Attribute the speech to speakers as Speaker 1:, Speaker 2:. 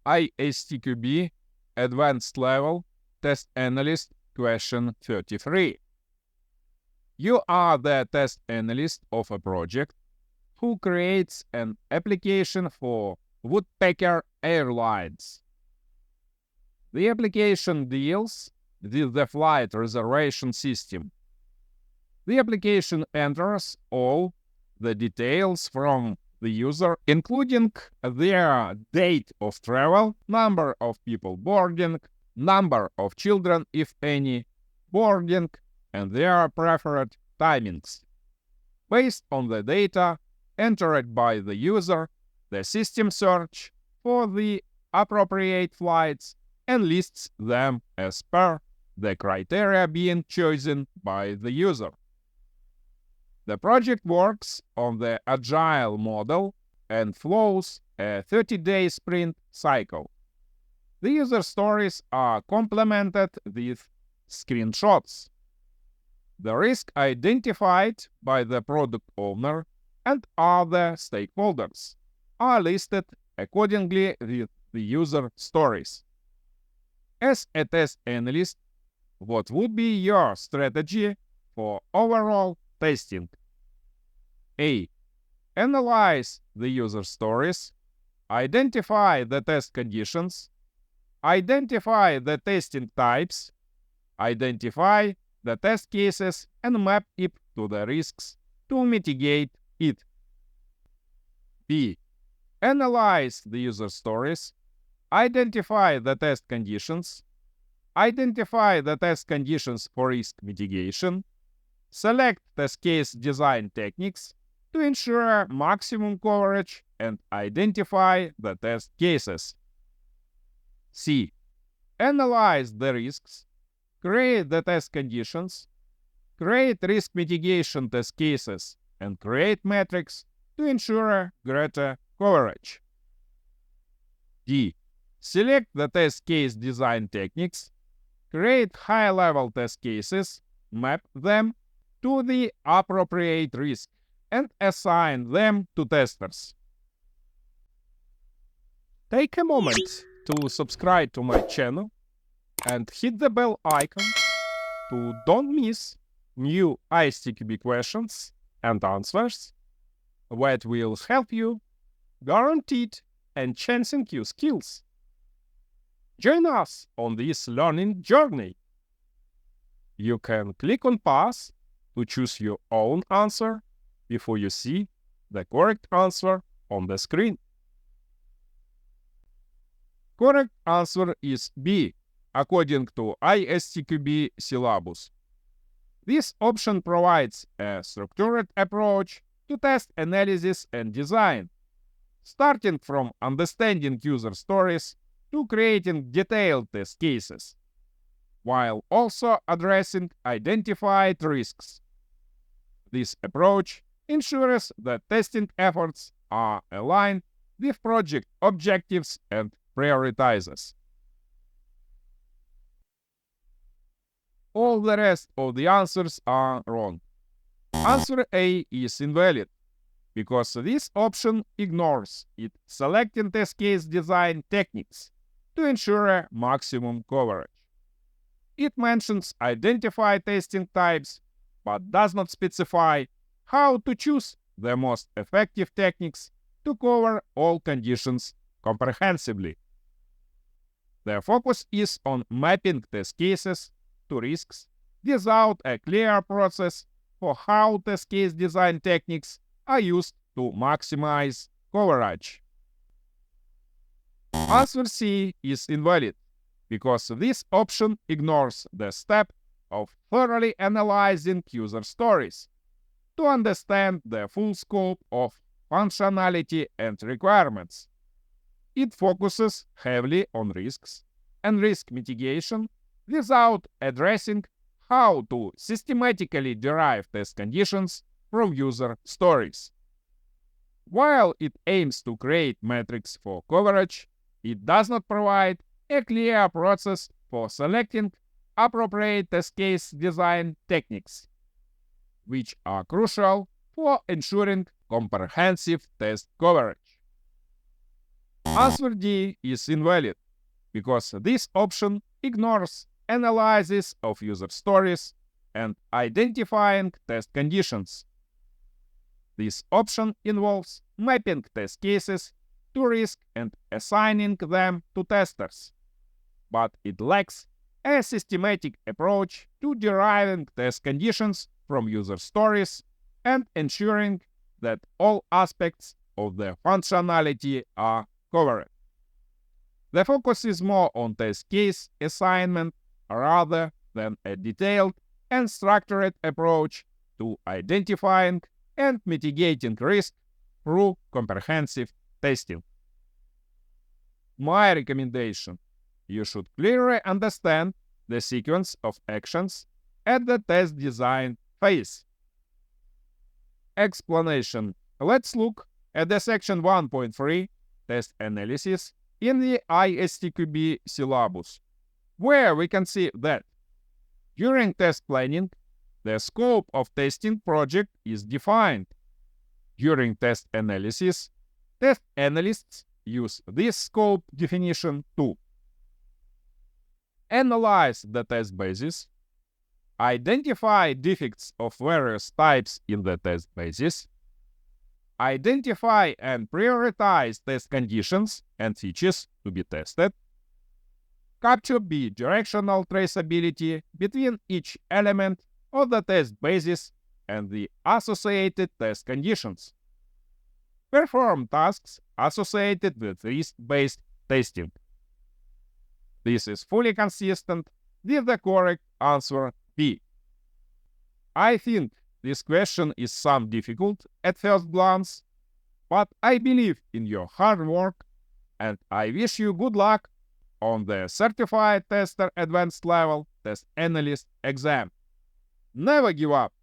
Speaker 1: ISTQB Advanced Level Test Analyst Question 33. You are the test analyst of a project who creates an application for Woodpecker Airlines. The application deals with the flight reservation system. The application enters all the details from the user, including their date of travel, number of people boarding, number of children, if any, boarding, and their preferred timings. Based on the data entered by the user, the system searches for the appropriate flights and lists them as per the criteria being chosen by the user. The project works on the Agile Model and follows a 30-day sprint cycle. The user stories are complemented with screenshots. The risk identified by the product owner and other stakeholders are listed accordingly with the user stories. As a test analyst, what would be your strategy for overall testing? A. Analyze the user stories, identify the test conditions, identify the testing types, identify the test cases, and map it to the risks to mitigate it. B. Analyze the user stories, identify the test conditions, identify the test conditions for risk mitigation, select test case design techniques to ensure maximum coverage, and identify the test cases. C. Analyze the risks, create the test conditions, create risk mitigation test cases, and create metrics to ensure greater coverage. D. Select the test case design techniques, create high-level test cases, map them to the appropriate risk, and assign them to testers. Take a moment to subscribe to my channel and hit the bell icon to don't miss new ISTQB questions and answers that will help you guaranteed enhancing your skills. Join us on this learning journey. You can click on pause to choose your own answer before you see the correct answer on the screen. Correct answer is B, according to ISTQB syllabus. This option provides a structured approach to test analysis and design, starting from understanding user stories to creating detailed test cases, while also addressing identified risks. This approach ensures that testing efforts are aligned with project objectives and prioritizes. All the rest of the answers are wrong. Answer A is invalid, because this option ignores it selecting test case design techniques to ensure maximum coverage. It mentions identify testing types, but does not specify how to choose the most effective techniques to cover all conditions comprehensively. The focus is on mapping test cases to risks without a clear process for how test case design techniques are used to maximize coverage. Answer C is invalid, because this option ignores the step of thoroughly analyzing user stories to understand the full scope of functionality and requirements. It focuses heavily on risks and risk mitigation without addressing how to systematically derive test conditions from user stories. While it aims to create metrics for coverage, it does not provide a clear process for selecting appropriate test case design techniques, which are crucial for ensuring comprehensive test coverage. Answer D is invalid, because this option ignores analysis of user stories and identifying test conditions. This option involves mapping test cases to risk and assigning them to testers, but it lacks a systematic approach to deriving test conditions from user stories and ensuring that all aspects of the functionality are covered. The focus is more on test case assignment rather than a detailed and structured approach to identifying and mitigating risk through comprehensive testing. My recommendation: you should clearly understand the sequence of actions at the test design phase. Explanation. Let's look at the section 1.3 test analysis in the ISTQB syllabus, where we can see that during test planning, the scope of testing project is defined. During test analysis, test analysts use this scope definition to analyze the test basis, identify defects of various types in the test basis, identify and prioritize test conditions and features to be tested, capture bi-directional traceability between each element of the test basis and the associated test conditions, perform tasks associated with risk-based testing. This is fully consistent with the correct answer B. I think this question is some difficult at first glance, but I believe in your hard work and I wish you good luck on the Certified Tester Advanced Level Test Analyst exam. Never give up!